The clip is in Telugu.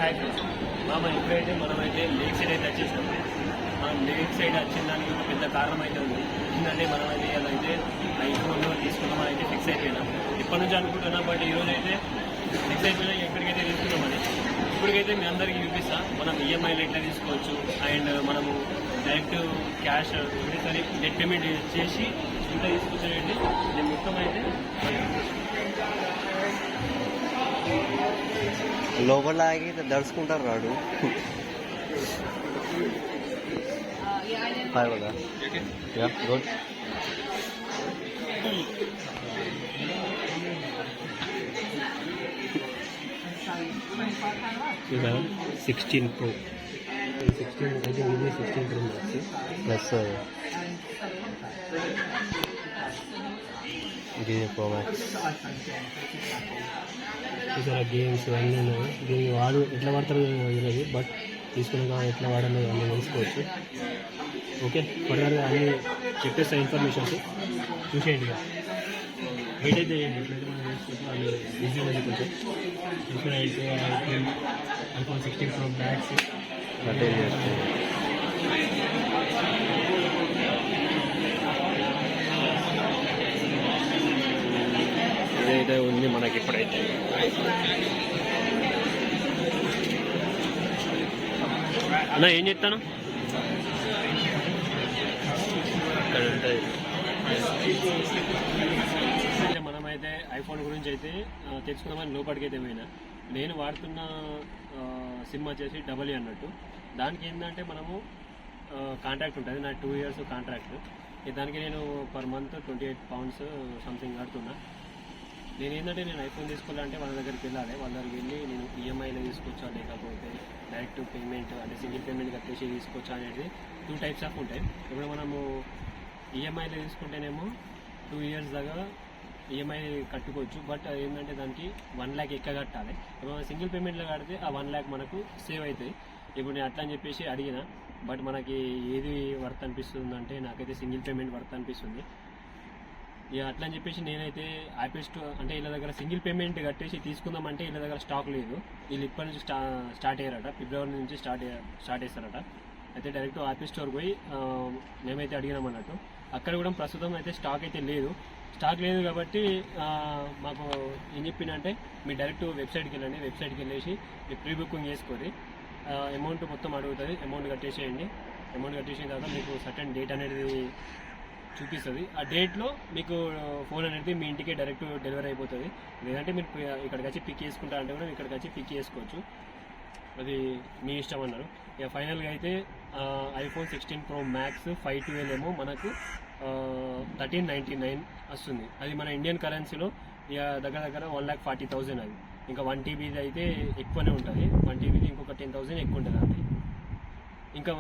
Hi friends. ఇప్పుడైతే మనమైతే లేక్ సైడ్ అయితే వచ్చేసాం. మనం లేక్ సైడ్ వచ్చిన దానికి ఒక పెద్ద కారణం అయితే ఉంది. ఏంటంటే మనమైతే అదైతే ఐఫోన్ తీసుకున్నామని అయితే ఫిక్స్ అయిపోయినాం. ఇప్పటి నుంచి అనుకుంటున్నాం, బట్ ఈరోజు అయితే ఫిక్స్ అయిపోయినా ఎక్కడికైతే తీసుకున్నామని. ఇప్పటికైతే మీ అందరికీ చూపిస్తా మనం ఈఎంఐలు ఎట్లా తీసుకోవచ్చు, అండ్ మనము డైరెక్ట్ క్యాష్ ఒకటేసారి నెట్ పేమెంట్ చేసి ఇంత తీసుకొచ్చేయండి. నేను మొత్తం అయితే లోపల ఆగి దడుచుకుంటారు రాడు good. 16 Pro. 16 I think it is 16 Pro Max plus ఇది Pro Max. ఇతర గేమ్స్ అన్నీ ఉన్నాయి. దీన్ని ఎట్లా వాడతారో తెలియదు, బట్ తీసుకున్నాక ఎట్లా వాడాలో అన్నీ తెలుసుకోవచ్చు. ఓకే, ఫర్దర్గా అన్నీ చెప్పేస్తా ఇన్ఫర్మేషన్స్ చూసేయండి. వెయిట్ అయితే చేయండి. ఎట్లయితే మనం వేసుకోవచ్చు అది ఈజీగా ఉంది. కొంచెం చూసినట్టు ఐఫోన్ 16 Pro Max ఇదైతే ఉంది మనకి ఇప్పుడైతే. అన్న ఏం చెప్తాను అంటే మనమైతే ఐఫోన్ గురించి అయితే తెచ్చుకుందామని లోపలికి అయితే పోయినా. నేను వాడుతున్న సిమ్ వచ్చేసి డబల్ అన్నట్టు. దానికి ఏంటంటే మనము కాంట్రాక్ట్ ఉంటుంది, నా 2 years కాంట్రాక్ట్. దానికి నేను పర్ మంత్ 28 pounds సంథింగ్ కడుతున్నా. నేను ఐఫోన్ తీసుకోవాలంటే వాళ్ళ దగ్గరికి వెళ్ళాలి. వాళ్ళ దగ్గరికి వెళ్ళి నేను ఈఎంఐలో తీసుకోవచ్చా లేకపోతే డైరెక్ట్ పేమెంట్ అంటే సింగిల్ పేమెంట్ కట్టేసి తీసుకోవచ్చా అనేది 2 types ఆఫ్ ఉంటాయి. ఇప్పుడు మనము ఈఎంఐలో తీసుకుంటేనేమో 2 years దాకా ఈఎంఐ కట్టుకోవచ్చు, బట్ ఏంటంటే దానికి 1 lakh ఎక్క కట్టాలి. ఇప్పుడు మనం సింగిల్ పేమెంట్లో కడితే ఆ 1 lakh మనకు సేవ్ అవుతాయి. ఇప్పుడు నేను అట్లా అని చెప్పేసి అడిగిన, బట్ మనకి ఏది వర్త్ అనిపిస్తుంది అంటే నాకైతే సింగిల్ పేమెంట్ వర్త్ అనిపిస్తుంది. ఇక అట్లా అని చెప్పేసి నేనైతే యాపిల్ స్టోర్ అంటే వీళ్ళ దగ్గర సింగిల్ పేమెంట్ కట్టేసి తీసుకుందామంటే వీళ్ళ దగ్గర స్టాక్ లేదు. వీళ్ళు ఇప్పటి నుంచి స్టార్ట్ అయ్యారట, ఫిబ్రవరి నుంచి స్టార్ట్ చేస్తారట. అయితే డైరెక్ట్ యాపిల్ స్టోర్ పోయి మేమైతే అడిగినాం అన్నట్టు. అక్కడ కూడా ప్రస్తుతం అయితే స్టాక్ అయితే లేదు. స్టాక్ లేదు కాబట్టి మాకు ఏం చెప్పిందంటే మీరు డైరెక్ట్ వెబ్సైట్కి వెళ్ళండి, వెబ్సైట్కి వెళ్ళేసి మీరు ప్రీ బుకింగ్ చేసుకోండి, అమౌంట్ మొత్తం అడుగుతుంది, అమౌంట్ కట్టేసేయండి. అమౌంట్ కట్టేసిన తర్వాత మీకు సర్టెన్ డేట్ అనేది చూపిస్తుంది. ఆ డేట్లో మీకు ఫోన్ అనేది మీ ఇంటికే డైరెక్ట్ డెలివరీ అయిపోతుంది. లేదంటే మీరు ఇక్కడికి వచ్చి పిక్ చేసుకుంటారంటే కూడా ఇక్కడికి వచ్చి పిక్ చేసుకోవచ్చు, అది మీ ఇష్టం అన్నారు. ఇక ఫైనల్గా అయితే ఐఫోన్ 16 Pro Max 512 ఏమో మనకు 1399 వస్తుంది. అది మన ఇండియన్ కరెన్సీలో ఇక దగ్గర 1,40,000 అది. ఇంకా 1 TB అయితే ఎక్కువనే ఉంటుంది. 1 TBది ఇంకొక 10,000 ఎక్కువ ఉంటుంది. అది ఇంకా